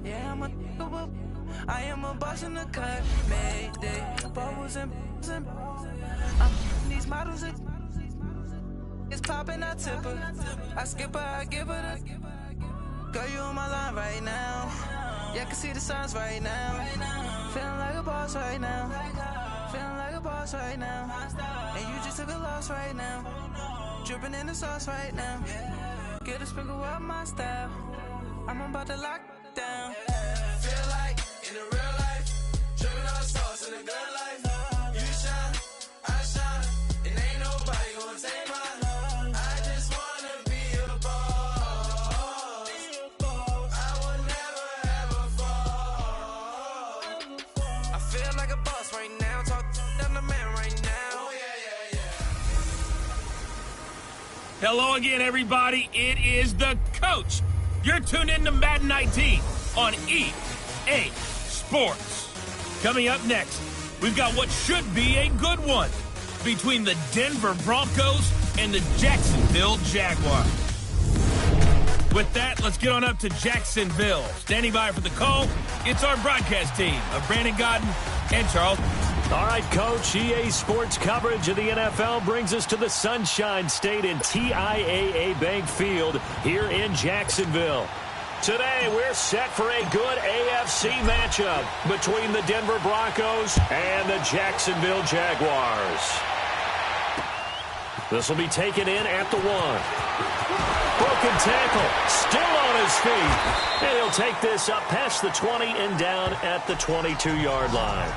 Yeah, I am a boss in the cut. Mayday, bubbles and these models. It's popping, I tip her. I skip her, I give her the. Girl, you on my line right now. Yeah, I can see the signs right now. Feeling like a boss right now. Feeling like a boss right now. And you just took a loss right now. Dripping in the sauce right now. Get a sprinkle up my style. I'm about to lock down. Feel like in the real life, dripping on the sauce in the good life. You shine, I shine, and ain't nobody gonna take mine. I just wanna be a boss. I will never ever fall. I feel like a boss right now. Talk to the man right now. Oh yeah. Hello again, everybody. It is the coach. You're tuned in to Madden 19 on EA Sports. Coming up next, we've got what should be a good one between the Denver Broncos and the Jacksonville Jaguars. With that, let's get on up to Jacksonville. Standing by for the call, it's our broadcast team of Brandon Godden and Charles. All right, Coach, EA Sports coverage of the NFL brings us to the Sunshine State in TIAA Bank Field here in Jacksonville. Today, we're set for a good AFC matchup between the Denver Broncos and the Jacksonville Jaguars. This will be taken in at the 1. Broken tackle, still on his feet. And he'll take this up past the 20 and down at the 22-yard line.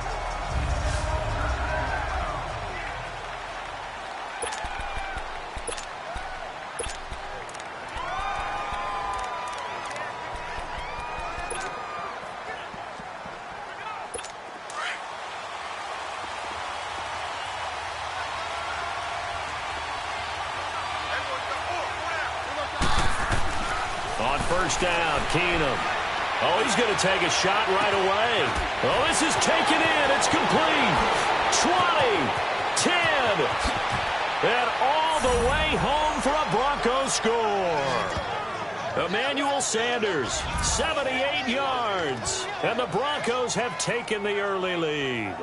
On first down, Keenum. Oh, he's going to take a shot right away. Oh, this is taken in. It's complete. 20, 10, and all the way home for a Broncos score. Emmanuel Sanders, 78 yards, and the Broncos have taken the early lead.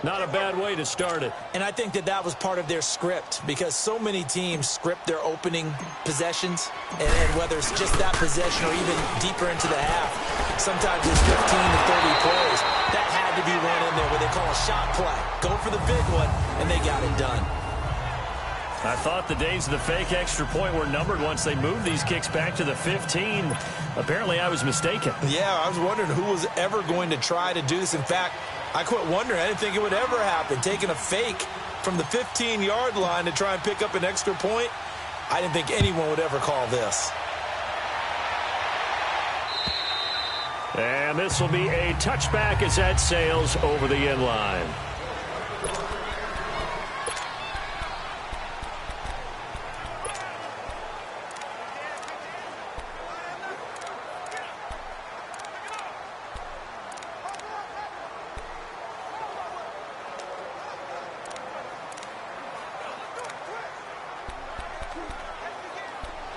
Not a bad way to start it. And I think that was part of their script, because so many teams script their opening possessions, and whether it's just that possession or even deeper into the half, sometimes it's 15 to 30 plays. That had to be one in there where they call a shot play. Go for the big one, and they got it done. I thought the days of the fake extra point were numbered once they moved these kicks back to the 15. Apparently, I was mistaken. Yeah, I was wondering who was ever going to try to do this. In fact, I quit wondering. I didn't think it would ever happen. Taking a fake from the 15-yard line to try and pick up an extra point, I didn't think anyone would ever call this. And this will be a touchback as that sails over the end line.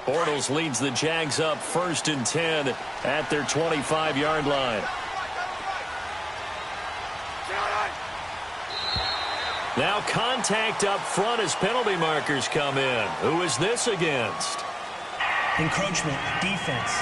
Bortles leads the Jags up 1st and 10 at their 25-yard line. Now contact up front as penalty markers come in. Who is this against? Encroachment, defense.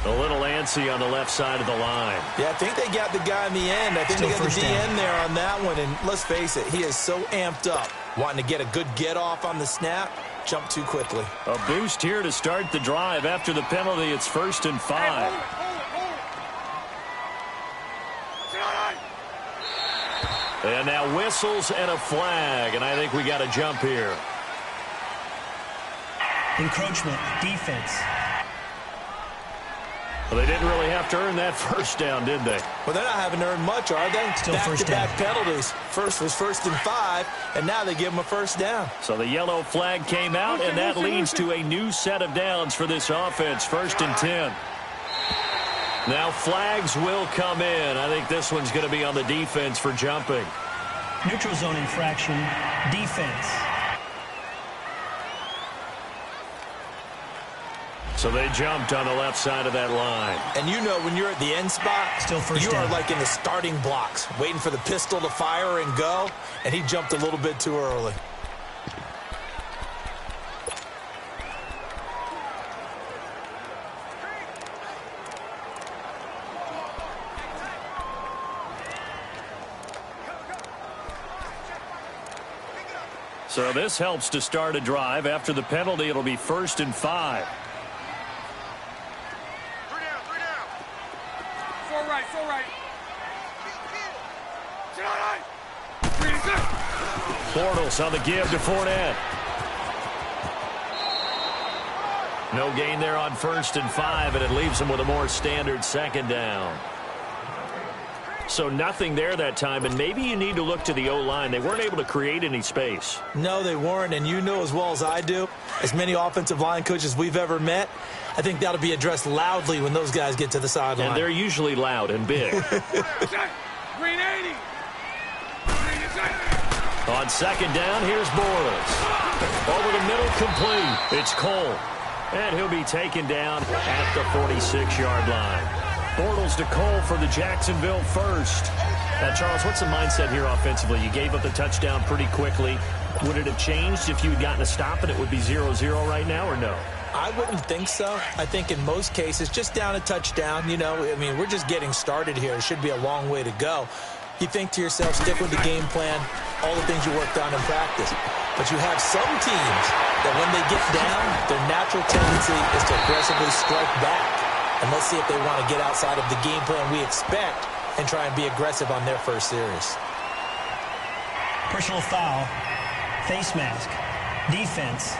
A little antsy on the left side of the line. Yeah, I think they got the guy in the end. I think they got the DN there on that one. And let's face it, he is so amped up, wanting to get a good get-off on the snap. Jump too quickly. A boost here to start the drive. After the penalty, it's 1st and 5. And now whistles and a flag, and I think we got a jump here. Encroachment, defense. Well, they didn't really have to earn that first down, did they? Well, they're not having to earn much, are they? Still back-to-back penalties. First was 1st and 5, and now they give them a first down. So the yellow flag came out, and that leads to a new set of downs for this offense. 1st and 10. Now flags will come in. I think this one's going to be on the defense for jumping. Neutral zone infraction, defense. So they jumped on the left side of that line. And you know when you're at the end spot, Still first you down. are like in the starting blocks, waiting for the pistol to fire and go, and he jumped a little bit too early. So this helps to start a drive. After the penalty, it'll be 1st and 5. Three down. Four right. Bortles on the give to Fournette. No gain there on 1st and 5, and it leaves him with a more standard 2nd down. So nothing there that time, and maybe you need to look to the O-line. They weren't able to create any space. No, they weren't, and you know as well as I do, as many offensive line coaches we've ever met, I think that'll be addressed loudly when those guys get to the sideline. And they're usually loud and big. Green 80. On 2nd down, here's Bortles. Over the middle, complete. It's Cole. And he'll be taken down at the 46-yard line. Bortles to Cole for the Jacksonville first. Now, Charles, what's the mindset here offensively? You gave up the touchdown pretty quickly. Would it have changed if you had gotten a stop and it would be 0-0 right now, or no? I wouldn't think so. I think in most cases, just down a touchdown, you know, I mean, we're just getting started here. It should be a long way to go. You think to yourself, stick with the game plan, all the things you worked on in practice. But you have some teams that when they get down, their natural tendency is to aggressively strike back. And let's see if they want to get outside of the game plan we expect and try and be aggressive on their first series. Personal foul. Face mask. Defense.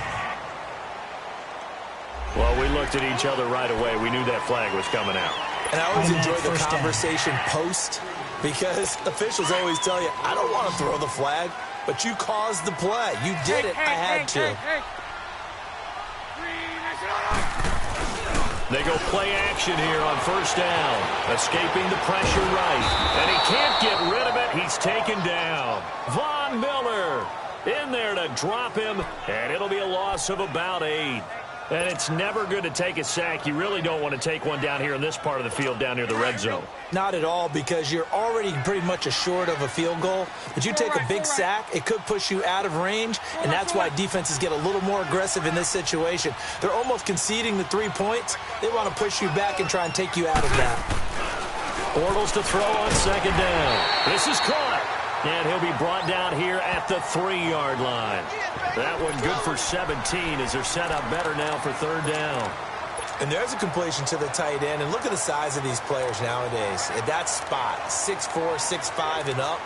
Well, we looked at each other right away. We knew that flag was coming out. And I always enjoy the First down. conversation post because officials always tell you, I don't want to throw the flag, but you caused the play. You did it. I had to. They go play action here on 1st down. Escaping the pressure right. And he can't get rid of it. He's taken down. Von Miller in there to drop him. And it'll be a loss of about 8. And it's never good to take a sack. You really don't want to take one down here in this part of the field down near the red zone. Not at all, because you're already pretty much assured of a field goal. But you take a big sack, it could push you out of range, and that's why defenses get a little more aggressive in this situation. They're almost conceding the 3 points. They want to push you back and try and take you out of that. Bortles to throw on 2nd down. This is caught. And he'll be brought down here at the 3-yard line. That one good for 17 as they're set up better now for 3rd down. And there's a completion to the tight end. And look at the size of these players nowadays. At that spot, 6'4", 6'5", and up.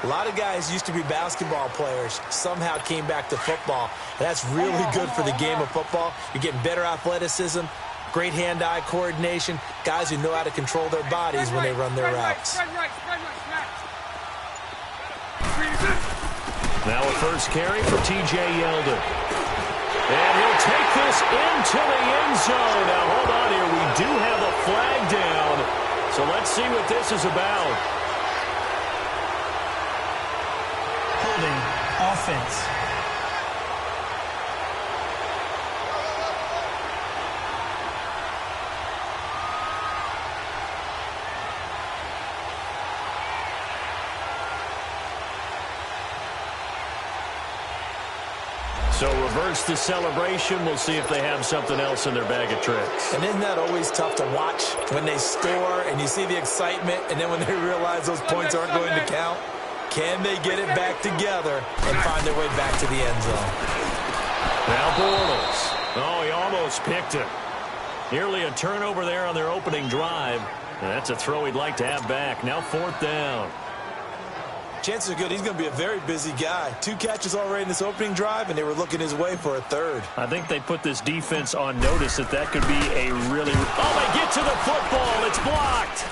A lot of guys used to be basketball players, somehow came back to football. And that's really good for the game of football. You're getting better athleticism, great hand-eye coordination, guys who know how to control their bodies when they run their routes. Now a first carry for T.J. Yeldon. And he'll take this into the end zone. Now, hold on here. We do have a flag down. So let's see what this is about. Holding. Offense. So reverse the celebration. We'll see if they have something else in their bag of tricks. And isn't that always tough to watch when they score and you see the excitement, and then when they realize those points aren't going to count? Can they get it back together and find their way back to the end zone? Now Bortles. Oh, he almost picked it. Nearly a turnover there on their opening drive. And that's a throw he'd like to have back. Now 4th down. Chances are good he's going to be a very busy guy. 2 catches already in this opening drive, and they were looking his way for a 3rd. I think they put this defense on notice that could be a really... Oh, they get to the football. It's blocked.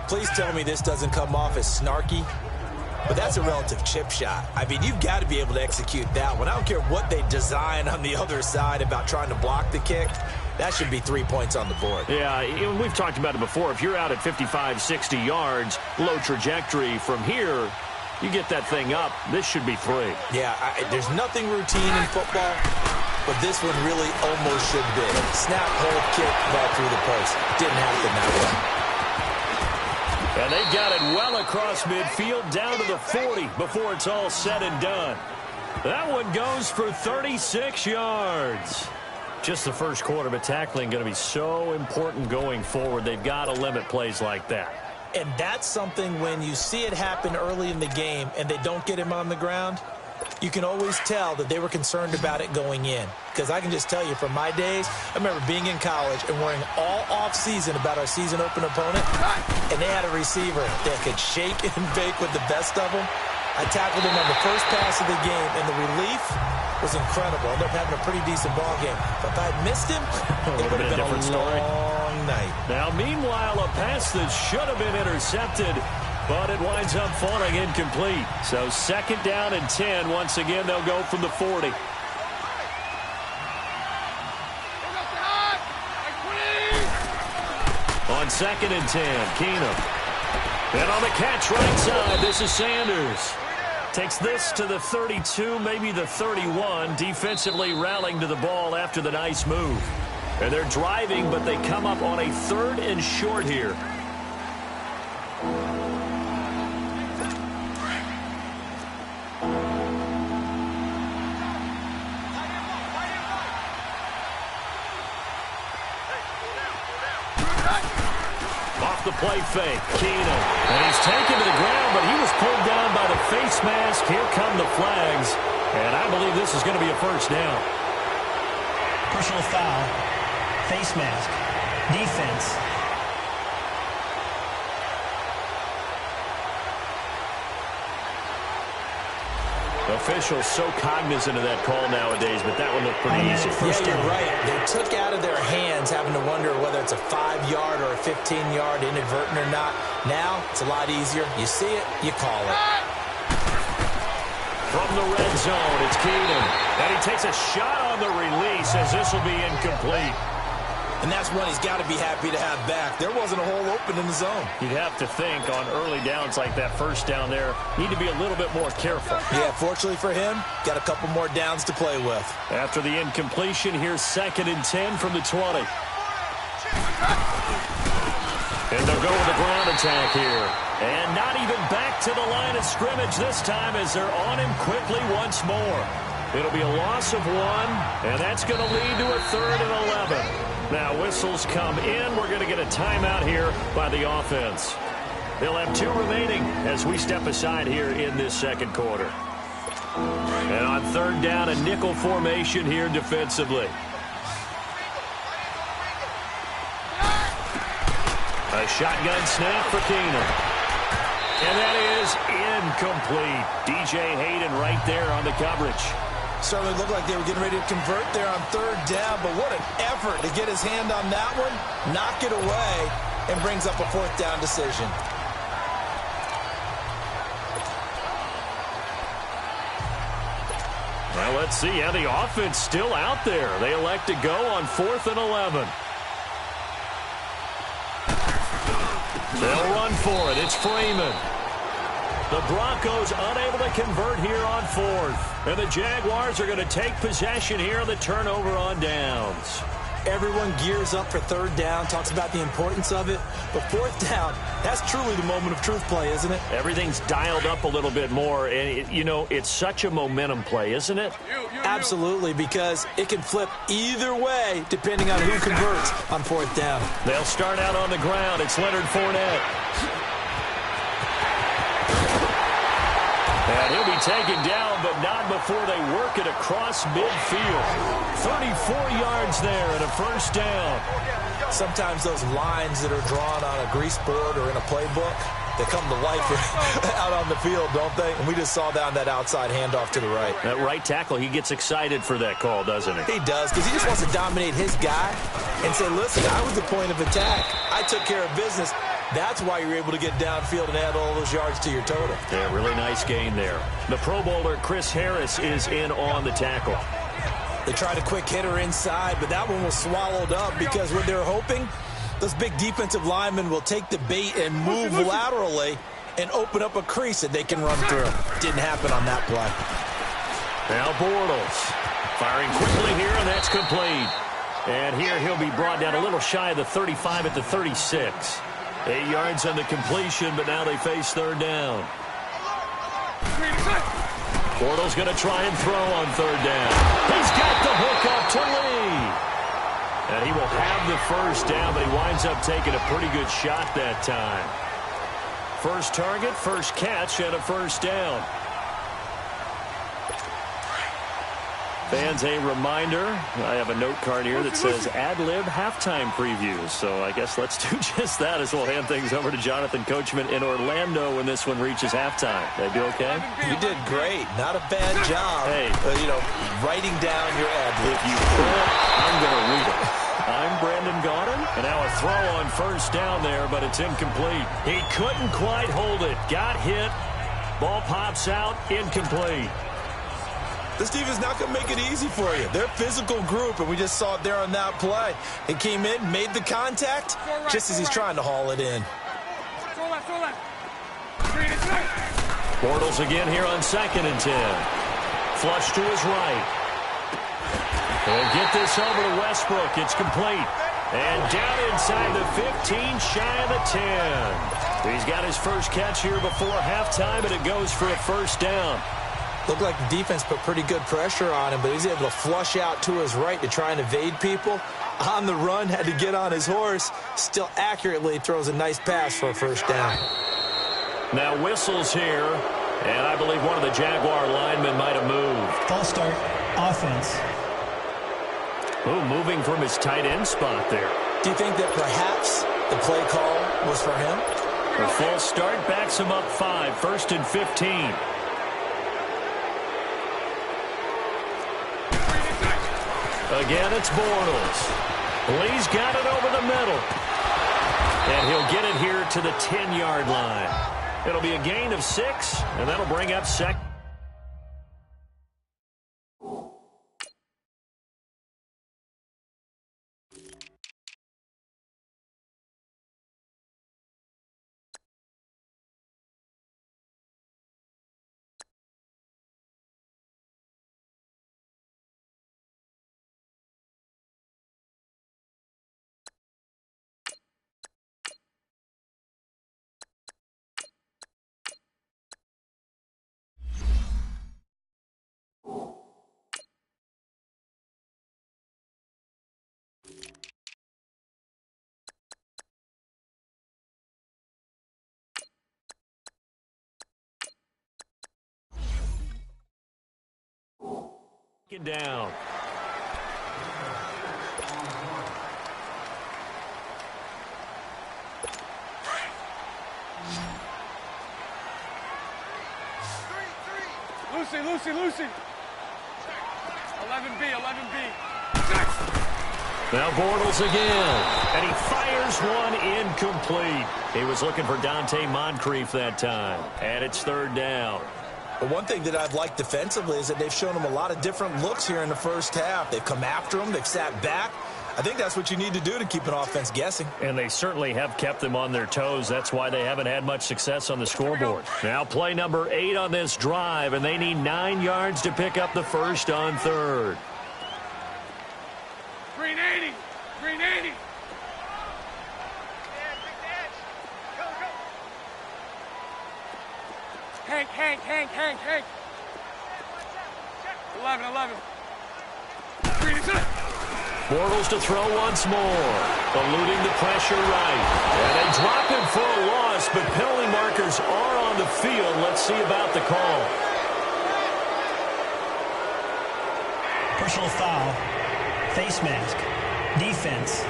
Please tell me this doesn't come off as snarky, but that's a relative chip shot. I mean, you've got to be able to execute that one. I don't care what they design on the other side about trying to block the kick. That should be 3 points on the board. Yeah, we've talked about it before. If you're out at 55, 60 yards, low trajectory from here, you get that thing up, this should be 3. Yeah, there's nothing routine in football. but this one really almost should be. Snap, hold, kick, ball through the post. Didn't happen that way. And they've got it well across midfield, down to the 40 before it's all said and done. That one goes for 36 yards. Just the first quarter, but tackling going to be so important going forward. They've got to limit plays like that. And that's something when you see it happen early in the game and they don't get him on the ground, you can always tell that they were concerned about it going in. Because I can just tell you from my days, I remember being in college and worrying all off-season about our season open opponent, and they had a receiver that could shake and bake with the best of them. I tackled him on the first pass of the game, and the relief was incredible. I ended up having a pretty decent ball game. But if I had missed him, it would have been a long night. Now, meanwhile, a pass that should have been intercepted, but it winds up falling incomplete. So 2nd down and 10. Once again, they'll go from the 40. On 2nd and 10, Keenum. And on the catch right side, this is Sanders. Takes this to the 32, maybe the 31, defensively rallying to the ball after the nice move. And they're driving, but they come up on a 3rd and short here. The play fake, Keenum. And he's taken to the ground, but he was pulled down by the face mask. Here come the flags. And I believe this is going to be a first down. Personal foul, face mask, defense. Officials so cognizant of that call nowadays, but that one looked pretty easy. Yeah, you're right. They took out of their hands having to wonder whether it's a 5-yard or a 15-yard inadvertent or not. Now, it's a lot easier. You see it, you call it. From the red zone, it's Keenum. And he takes a shot on the release as this will be incomplete. And that's one he's got to be happy to have back. There wasn't a hole open in the zone. You'd have to think on early downs like that, first down there, need to be a little bit more careful. Yeah, fortunately for him, got a couple more downs to play with. After the incompletion, here's 2nd and 10 from the 20. And they'll go with the ground attack here. And not even back to the line of scrimmage this time as they're on him quickly once more. It'll be a loss of 1, and that's going to lead to a 3rd and 11. Now whistles come in. We're going to get a timeout here by the offense. They'll have 2 remaining as we step aside here in this 2nd quarter. And on 3rd down, a nickel formation here defensively. A shotgun snap for Keenum. And that is incomplete. DJ Hayden right there on the coverage. Certainly looked like they were getting ready to convert there on 3rd down, but what an effort to get his hand on that one, knock it away, and brings up a 4th down decision. Well, let's see how the offense still out there. They elect to go on 4th and 11. They'll run for it. It's Freeman. The Broncos unable to convert here on 4th. And the Jaguars are going to take possession here on the turnover on downs. Everyone gears up for 3rd down, talks about the importance of it. But 4th down, that's truly the moment of truth play, isn't it? Everything's dialed up a little bit more. And, it's such a momentum play, isn't it? Absolutely, because it can flip either way depending on who converts on 4th down. They'll start out on the ground. It's Leonard Fournette. And he'll be taken down, but not before they work it across midfield. 34 yards there and a first down. Sometimes those lines that are drawn on a grease board or in a playbook, they come to life out on the field, don't they? And we just saw down that outside handoff to the right. That right tackle, he gets excited for that call, doesn't he? He does, because he just wants to dominate his guy and say, listen, I was the point of attack. I took care of business. That's why you're able to get downfield and add all those yards to your total. Yeah, really nice gain there. The Pro Bowler, Chris Harris, is in on the tackle. They tried a quick hitter inside, but that one was swallowed up because what they're hoping, those big defensive linemen will take the bait and move laterally and open up a crease that they can run through. Didn't happen on that play. Now Bortles. Firing quickly here, and that's complete. And here he'll be brought down a little shy of the 35 at the 36. 8 yards on the completion, but now they face third down. Bortles going to try and throw on third down. He's got the hook up to Lee. And he will have the first down, but he winds up taking a pretty good shot that time. First target, first catch, and a first down. Fans, a reminder, I have a note card here that says ad-lib halftime previews. So I guess let's do just that as we'll hand things over to Jonathan Coachman in Orlando when this one reaches halftime. That be okay? You did great. Not a bad job. Hey. Writing down your ad-lib. If you quit, I'm going to read it. I'm Brandon Gaudin, and now a throw on first down there, but it's incomplete. He couldn't quite hold it. Got hit. Ball pops out. Incomplete. This defense is not going to make it easy for you. They're a physical group, and we just saw it there on that play. He came in, made the contact, just as he's trying to haul it in. Bortles again here on 2nd and 10. Flush to his right. He'll get this over to Westbrook. It's complete. And down inside the 15, shy of the 10. He's got his first catch here before halftime, and it goes for a first down. Looked like the defense put pretty good pressure on him, but he's able to flush out to his right to try and evade people. On the run, had to get on his horse. Still accurately throws a nice pass for a first down. Now whistles here, and I believe one of the Jaguar linemen might have moved. False start, offense. Oh, moving from his tight end spot there. Do you think that perhaps the play call was for him? A false start backs him up 5, 1st and 15. Again, it's Bortles. Lee's got it over the middle. And he'll get it here to the 10-yard line. It'll be a gain of 6, and that'll bring up second. Down. Lucy. 11B. Now Bortles again, and he fires one incomplete. He was looking for Dante Moncrief that time, and it's third down. But one thing that I've liked defensively is that they've shown him a lot of different looks here in the first half. They've come after him. They've sat back. I think that's what you need to do to keep an offense guessing. And they certainly have kept them on their toes. That's why they haven't had much success on the scoreboard. Now play number 8 on this drive, and they need 9 yards to pick up the first on third. Green 80. Hank. 11. Green is it. Bortles to throw once more. Eluding the pressure right. And they drop him for a loss, but penalty markers are on the field. Let's see about the call. Personal foul. Face mask. Defense.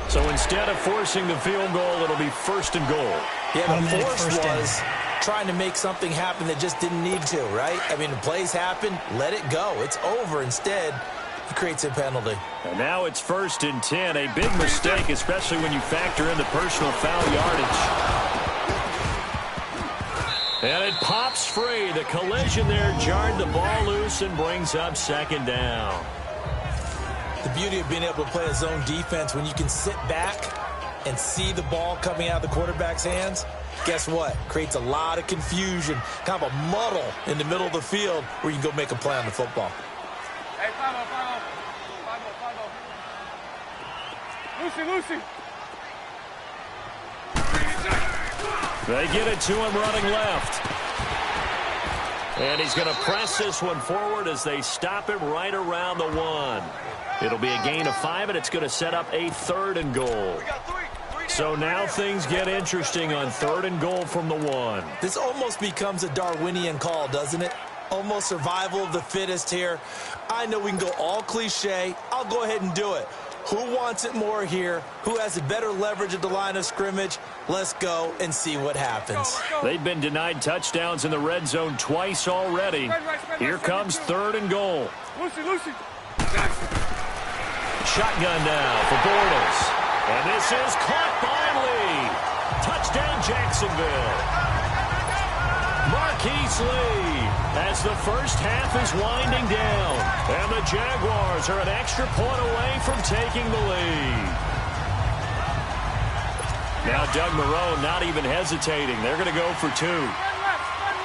So instead of forcing the field goal, it'll be 1st and goal. Yeah, the force was trying to make something happen that just didn't need to, right? I mean, the plays happen, let it go. It's over. Instead, he creates a penalty. And now it's 1st and 10. A big mistake, especially when you factor in the personal foul yardage. And it pops free. The collision there jarred the ball loose and brings up 2nd down. The beauty of being able to play a zone defense when you can sit back and see the ball coming out of the quarterback's hands, guess what? Creates a lot of confusion, kind of a muddle in the middle of the field where you can go make a play on the football. Hey, 5-0, 5-0. Lucy. They get it to him running left. And he's going to press this one forward as they stop him right around the 1. It'll be a gain of 5, and it's going to set up a 3rd and goal. So now things get interesting on 3rd and goal from the 1. This almost becomes a Darwinian call, doesn't it? Almost survival of the fittest here. I know we can go all cliche. I'll go ahead and do it. Who wants it more here? Who has a better leverage at the line of scrimmage? Let's go and see what happens. They've been denied touchdowns in the red zone twice already. Here comes 3rd and goal. Lucy. Shotgun now for Bortles. And this is caught by Lee. Touchdown Jacksonville. Marquise Lee as the first half is winding down. And the Jaguars are an extra point away from taking the lead. Now Doug Marrone not even hesitating. They're going to go for 2. Spread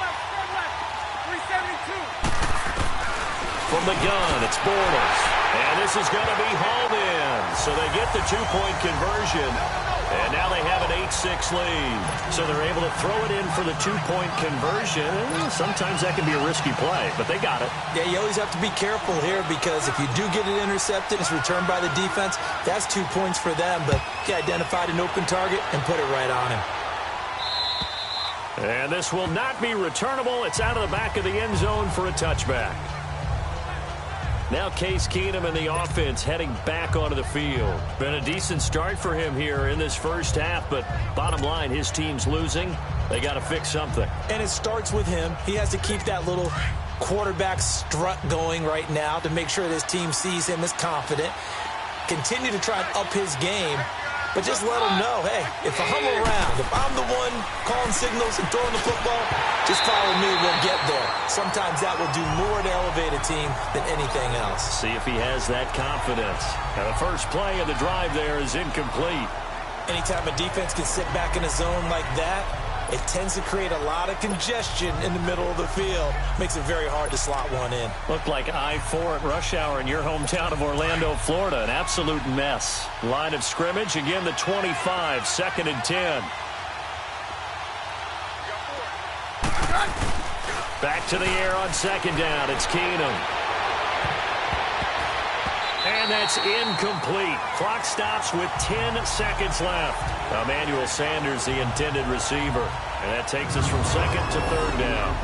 left. 372. From the gun, it's Bortles. And this is going to be hauled in. So they get the 2-point conversion. And now they have an 8-6 lead. So they're able to throw it in for the 2-point conversion. Sometimes that can be a risky play, but they got it. Yeah, you always have to be careful here because if you do get it intercepted, it's returned by the defense. That's 2 points for them, but he identified an open target and put it right on him. And this will not be returnable. It's out of the back of the end zone for a touchback. Now Case Keenum and the offense heading back onto the field. Been a decent start for him here in this first half, but bottom line, his team's losing. They got to fix something. And it starts with him. He has to keep that little quarterback strut going right now to make sure this team sees him as confident. Continue to try and up his game, but just let him know, hey, if I hum around, if I'm the one calling signals and throwing the football, just follow me, we'll get there. Sometimes that will do more to elevate a team than anything else. See if he has that confidence. Now the first play of the drive there is incomplete. Anytime a defense can sit back in a zone like that, it tends to create a lot of congestion in the middle of the field. Makes it very hard to slot one in. Looked like I-4 at rush hour in your hometown of Orlando, Florida. An absolute mess. Line of scrimmage, again the 25, 2nd and 10. Back to the air on 2nd down. It's Keenum. And that's incomplete. Clock stops with 10 seconds left. Emmanuel Sanders, the intended receiver. And that takes us from 2nd to 3rd down.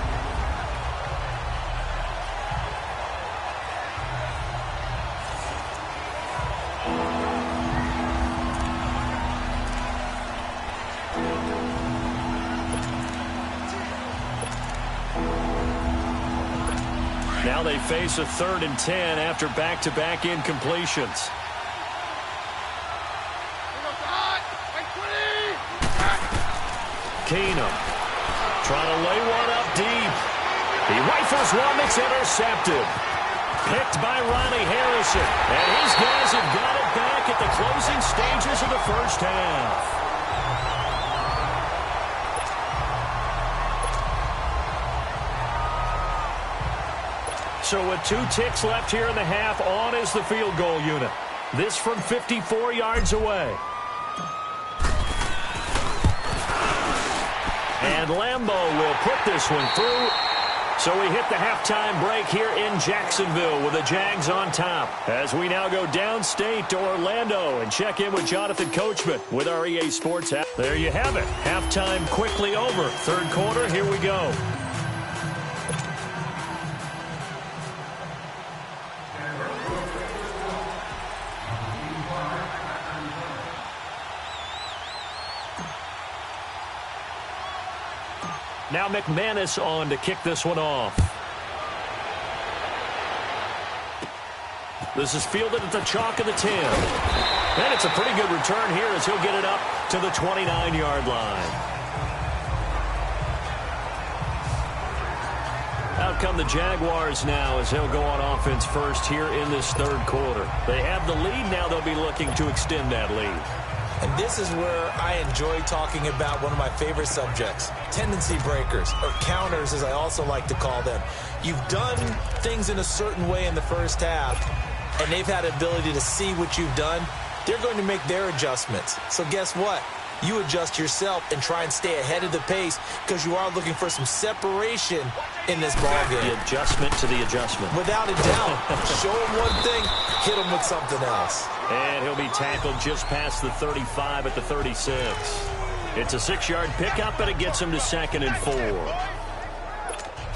Now they face a 3rd and 10 after back-to-back incompletions. Keenum trying to lay one up deep. He rifles one that's intercepted. Picked by Ronnie Harrison. And his guys have got it back at the closing stages of the first half. So with 2 ticks left here in the half, on is the field goal unit. This from 54 yards away. And Lambeau will put this one through. So we hit the halftime break here in Jacksonville with the Jags on top. As we now go downstate to Orlando and check in with Jonathan Coachman with our EA Sports app. There you have it. Halftime quickly over. 3rd quarter, here we go. Now McManus on to kick this one off. This is fielded at the chalk of the 10. And it's a pretty good return here as he'll get it up to the 29-yard line. Out come the Jaguars now as he'll go on offense first here in this 3rd quarter. They have the lead now. They'll be looking to extend that lead. And this is where I enjoy talking about one of my favorite subjects, tendency breakers, or counters as I also like to call them. You've done things in a certain way in the first half, and they've had the ability to see what you've done. They're going to make their adjustments. So guess what? You adjust yourself and try and stay ahead of the pace because you are looking for some separation in this ballgame. The adjustment to the adjustment. Without a doubt. Show him one thing, hit him with something else. And he'll be tackled just past the 35 at the 36. It's a 6-yard pickup, and it gets him to 2nd and 4.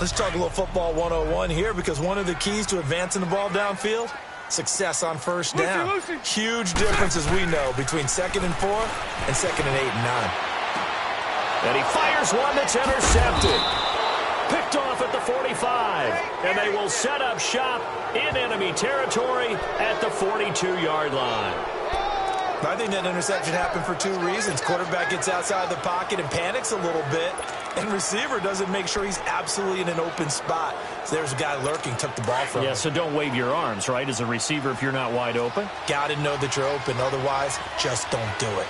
Let's talk a little football 101 here because one of the keys to advancing the ball downfield, success on first down. Huge difference, as we know, between 2nd and 4 and 2nd and 8 and 9. And he fires one that's intercepted. Picked off at the 45. And they will set up shop in enemy territory at the 42-yard line. I think that interception happened for 2 reasons. Quarterback gets outside the pocket and panics a little bit, and receiver doesn't make sure he's absolutely in an open spot. So there's a guy lurking, took the ball from him. Yeah, so don't wave your arms, right, as a receiver if you're not wide open. Got to know that you're open. Otherwise, just don't do it.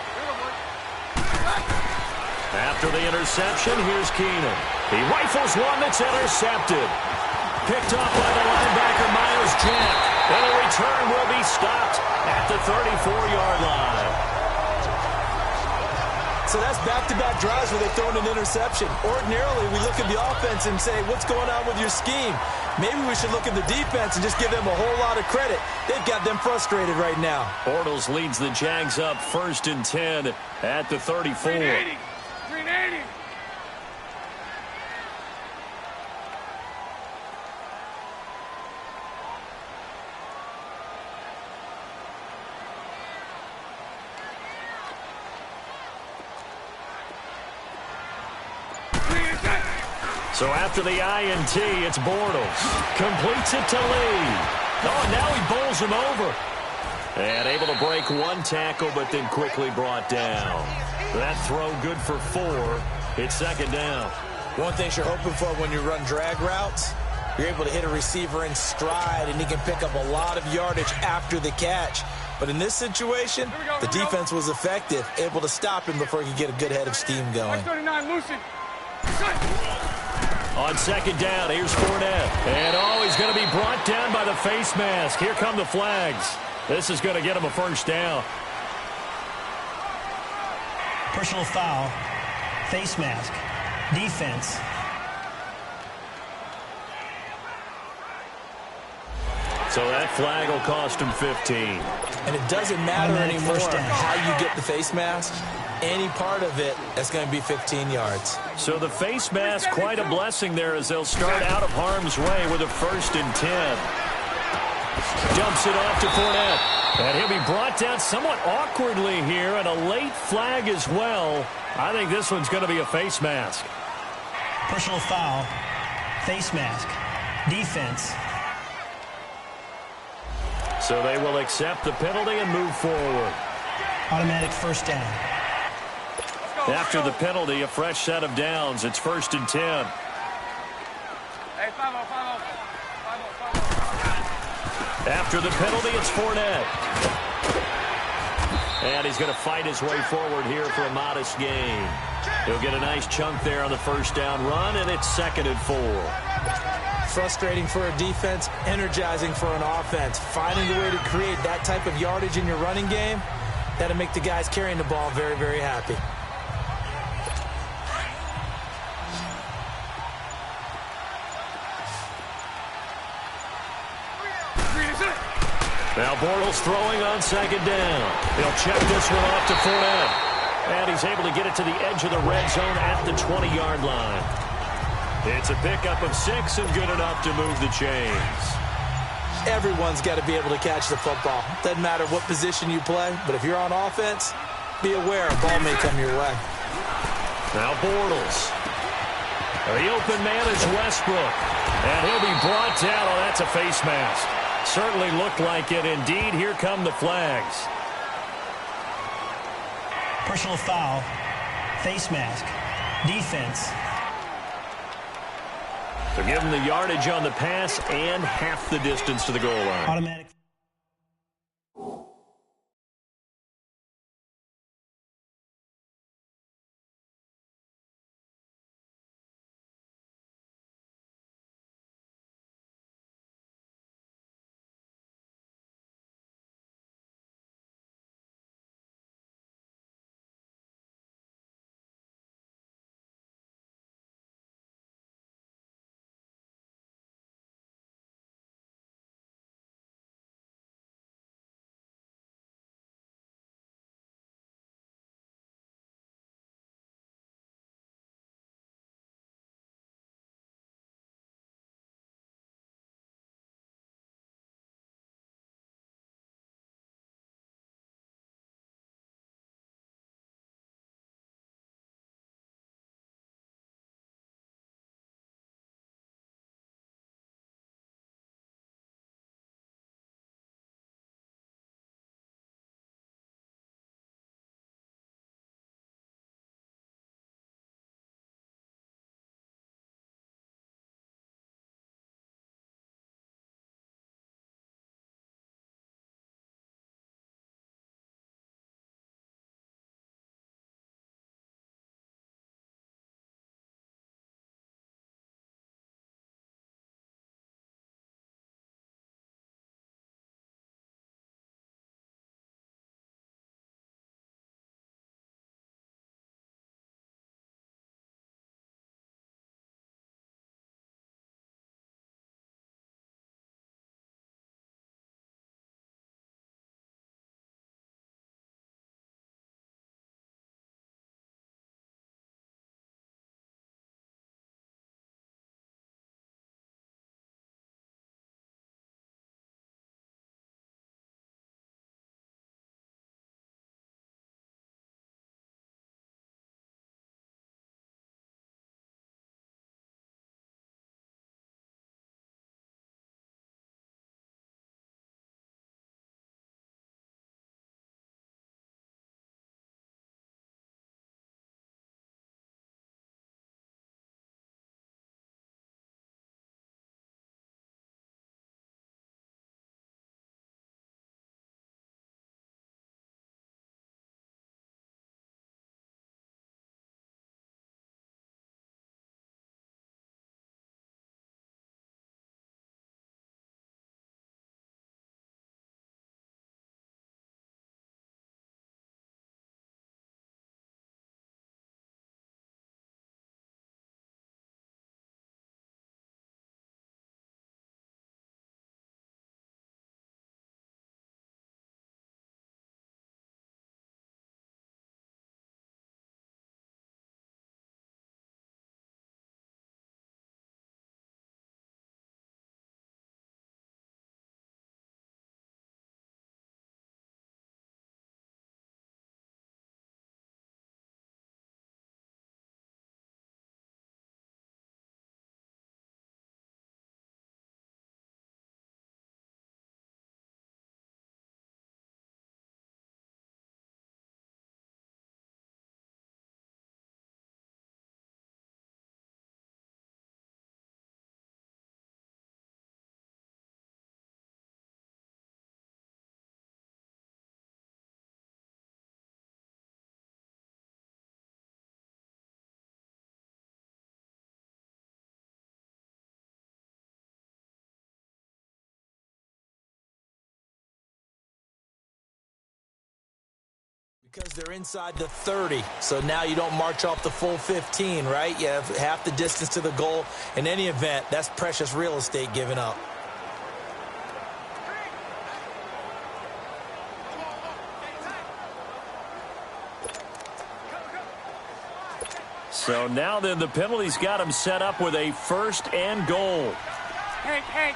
After the interception, here's Keenan. He rifles one that's intercepted. Picked off by the linebacker, Myles Jack. And a return will be stopped at the 34-yard line. So that's back-to-back drives where they've thrown an interception. Ordinarily, we look at the offense and say, what's going on with your scheme? Maybe we should look at the defense and just give them a whole lot of credit. They've got them frustrated right now. Bortles leads the Jags up 1st and 10 at the 34. 380. 380. So after the INT, it's Bortles. Completes it to Lee. Oh, now he bowls him over. And able to break one tackle, but then quickly brought down. That throw good for 4. It's 2nd down. One thing you're hoping for when you run drag routes, you're able to hit a receiver in stride, and he can pick up a lot of yardage after the catch. But in this situation, the defense was effective, able to stop him before he could get a good head of steam going. 39, Lucy. On 2nd down, here's Fournette. And, he's going to be brought down by the face mask. Here come the flags. This is going to get him a 1st down. Personal foul, face mask, defense. So that flag will cost him 15. And it doesn't matter anymore how you get the face mask. Any part of it, that's going to be 15 yards. So the face mask, quite a blessing there as they'll start out of harm's way with a 1st and 10. Dumps it off to Fournette. And he'll be brought down somewhat awkwardly here, and a late flag as well. I think this one's going to be a face mask. Personal foul, face mask, defense. So they will accept the penalty and move forward. Automatic 1st down. After the penalty, a fresh set of downs. It's 1st and 10. Hey, 5-0. After the penalty, it's Fournette. And he's going to fight his way forward here for a modest gain. He'll get a nice chunk there on the 1st down run, and it's 2nd and 4. Frustrating for a defense, energizing for an offense. Finding a way to create that type of yardage in your running game, that'll make the guys carrying the ball very, very happy. Now Bortles throwing on 2nd down. He'll check this one off to Fournette. And he's able to get it to the edge of the red zone at the 20-yard line. It's a pickup of 6 and good enough to move the chains. Everyone's got to be able to catch the football. Doesn't matter what position you play, but if you're on offense, be aware a ball may come your way. Now Bortles. The open man is Westbrook. And he'll be brought down. Oh, that's a face mask. Certainly looked like it. Indeed, here come the flags. Personal foul, face mask, defense. So give him the yardage on the pass and half the distance to the goal line. Automatic. Because they're inside the 30, so now you don't march off the full 15, right? You have half the distance to the goal. In any event, that's precious real estate given up. So now then the penalty's got him set up with a 1st and goal. Hank.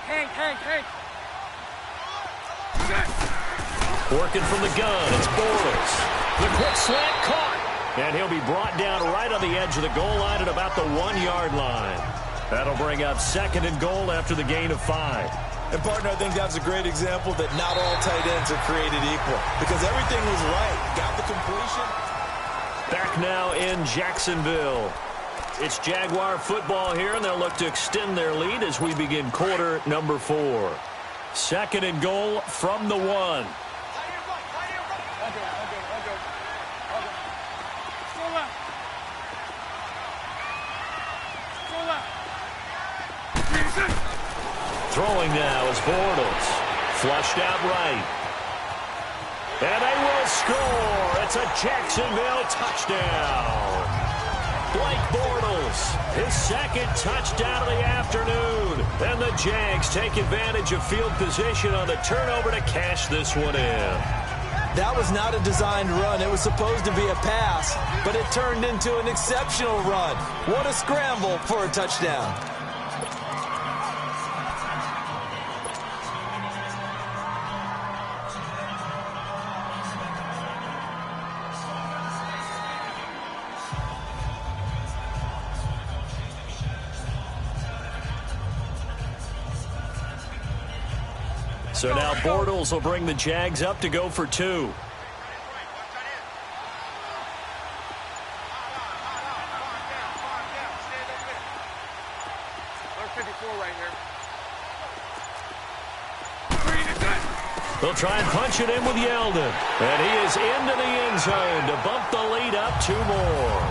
Working from the gun, it's Bortles. The quick slant caught, and he'll be brought down right on the edge of the goal line at about the 1-yard line. That'll bring up 2nd and goal after the gain of 5. And, partner, I think that's a great example that not all tight ends are created equal because everything was right. Got the completion. Back now in Jacksonville. It's Jaguar football here, and they'll look to extend their lead as we begin quarter number 4. 2nd and goal from the 1. Throwing now is Bortles. Flushed out right. And they will score. It's a Jacksonville touchdown. Blake Bortles, his 2nd touchdown of the afternoon. And the Jags take advantage of field position on the turnover to cash this one in. That was not a designed run. It was supposed to be a pass, but it turned into an exceptional run. What a scramble for a touchdown. So now Bortles will bring the Jags up to go for 2. Number 54 right here. They'll try and punch it in with Yeldon. And he is into the end zone to bump the lead up 2 more.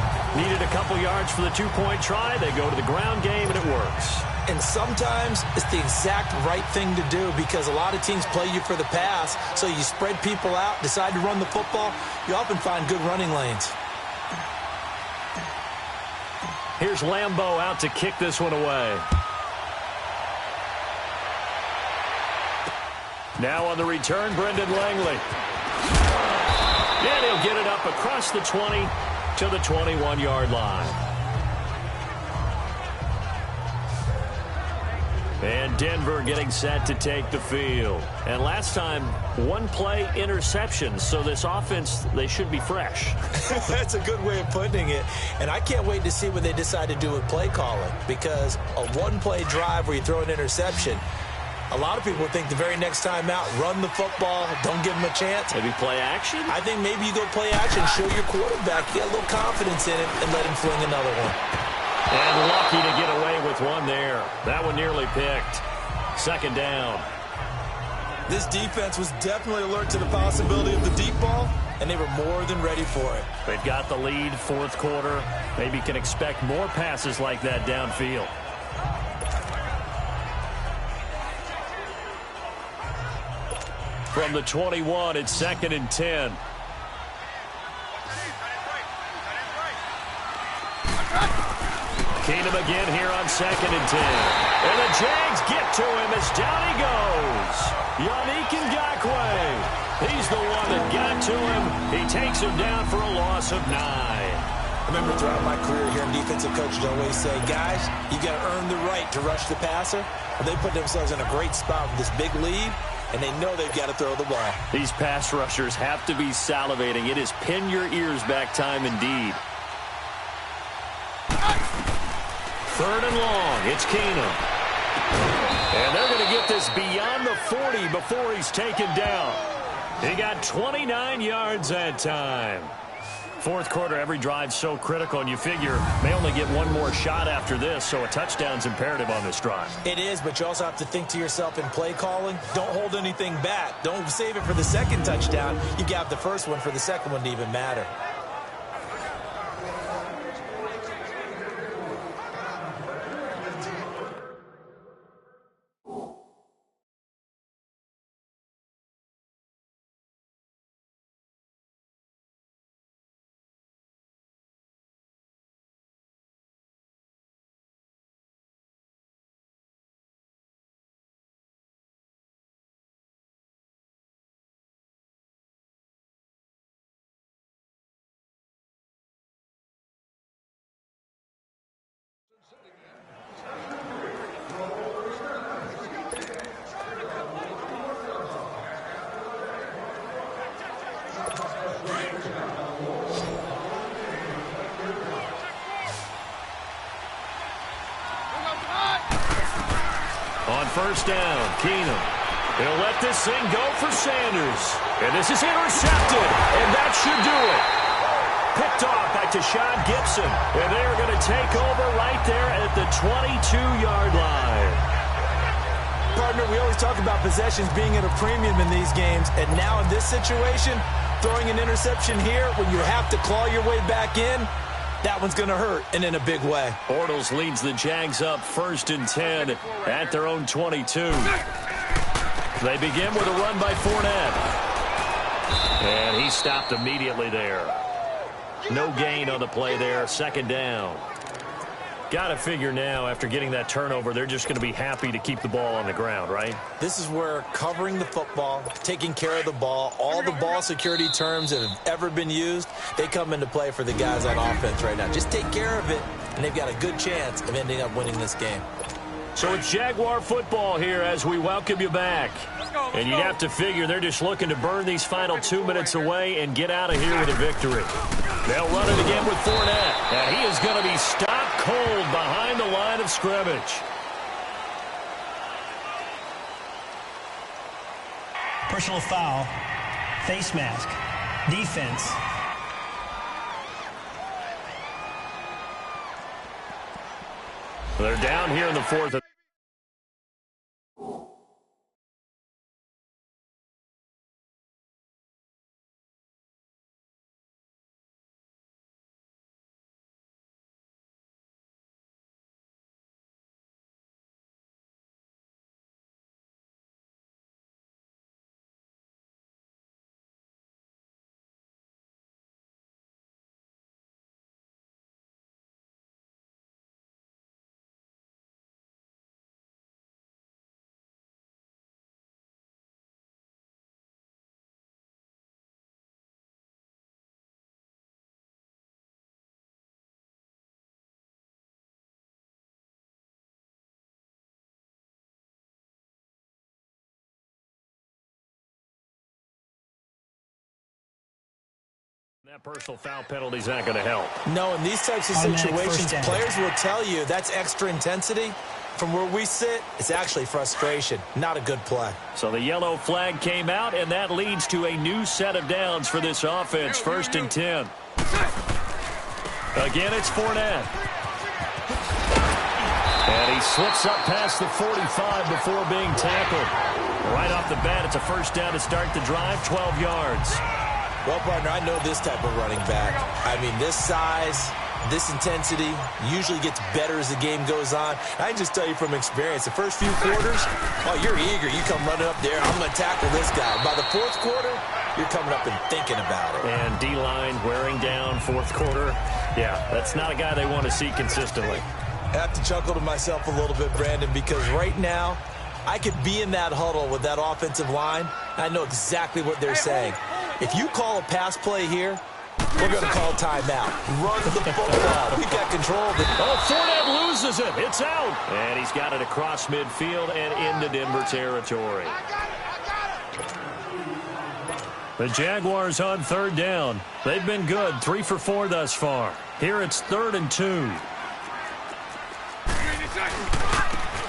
Needed a couple yards for the 2-point try. They go to the ground game, and it works. And sometimes it's the exact right thing to do because a lot of teams play you for the pass, so you spread people out, decide to run the football. You often find good running lanes. Here's Lambeau out to kick this one away. Now on the return, Brendan Langley. And he'll get it up across the 20 to the 21-yard line. And Denver getting set to take the field. And last time, 1-play interception. So this offense, they should be fresh. That's a good way of putting it. And I can't wait to see what they decide to do with play calling. Because a 1-play drive where you throw an interception, a lot of people think the very next time out, run the football, don't give them a chance. Maybe play action? I think maybe you go play action, show your quarterback, get a little confidence in it, and let him fling another one. And lucky to get away with one there. That one nearly picked. 2nd down. This defense was definitely alert to the possibility of the deep ball, and they were more than ready for it. They've got the lead, 4th quarter. Maybe can expect more passes like that downfield. From the 21, it's 2nd and 10. Keenum again here on 2nd and 10. And the Jags get to him as down he goes. Yannick Ngakoue. He's the one that got to him. He takes him down for a loss of 9. I remember throughout my career here in defensive coaches always say, guys, you got to earn the right to rush the passer. Well, they put themselves in a great spot with this big lead, and they know they've got to throw the ball. These pass rushers have to be salivating. It is pin your ears back time indeed. 3rd and long. It's Keenum. And they're going to get this beyond the 40 before he's taken down. He got 29 yards that time. 4th quarter, every drive so critical, and you figure they only get one more shot after this, so a touchdown's imperative on this drive. It is, but you also have to think to yourself in play calling, don't hold anything back. Don't save it for the 2nd touchdown. You got the first one for the 2nd one to even matter. first down. Keenum. He'll let this thing go for Sanders. And this is intercepted. And that should do it. Picked off by Tashawn Gibson. And they are going to take over right there at the 22-yard line. Partner, we always talk about possessions being at a premium in these games. And now in this situation, throwing an interception here when you have to claw your way back in, that one's going to hurt, and in a big way. Bortles leads the Jags up 1st and 10 at their own 22. They begin with a run by Fournette. And he stopped immediately there. No gain on the play there. 2nd down. Got to figure now, after getting that turnover, they're just going to be happy to keep the ball on the ground, right? This is where covering the football, taking care of the ball, all the ball security terms that have ever been used, they come into play for the guys on offense right now. Just take care of it, and they've got a good chance of ending up winning this game. So it's Jaguar football here as we welcome you back. And you'd have to figure they're just looking to burn these final 2 minutes away and get out of here with a victory. They'll run it again with Fournette. And he is going to be stopped cold behind the line of scrimmage. Personal foul. Face mask. Defense. They're down here in the 4th. That personal foul penalty is not going to help. No, in these types of situations, players will tell you that's extra intensity. From where we sit, it's actually frustration, not a good play. So the yellow flag came out, and that leads to a new set of downs for this offense. 1st and 10. Again, it's Fournette. And he slips up past the 45 before being tackled. Right off the bat, it's a first down to start the drive, 12 yards. Well, partner, I know this type of running back. I mean, this size, this intensity usually gets better as the game goes on. I can just tell you from experience, the first few quarters, oh, you're eager. You come running up there, I'm going to tackle this guy. By the 4th quarter, you're coming up and thinking about it. And D-line wearing down 4th quarter. Yeah, that's not a guy they want to see consistently. I have to chuckle to myself a little bit, Brandon, because right now, I could be in that huddle with that offensive line. I know exactly what they're saying. If you call a pass play here, we're going to call timeout. Run the football. We've got control of it. Oh, Fournette loses it. It's out. And he's got it across midfield and into Denver territory. The Jaguars on 3rd down. They've been good. 3 for 4 thus far. Here it's 3rd and 2.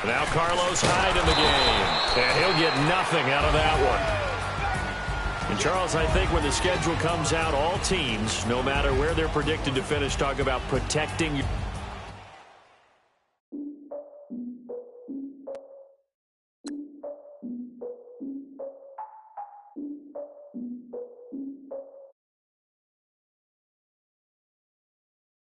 Now Carlos Hyde in the game. And he'll get nothing out of that one. And, Charles, I think when the schedule comes out, all teams, no matter where they're predicted to finish, talk about protecting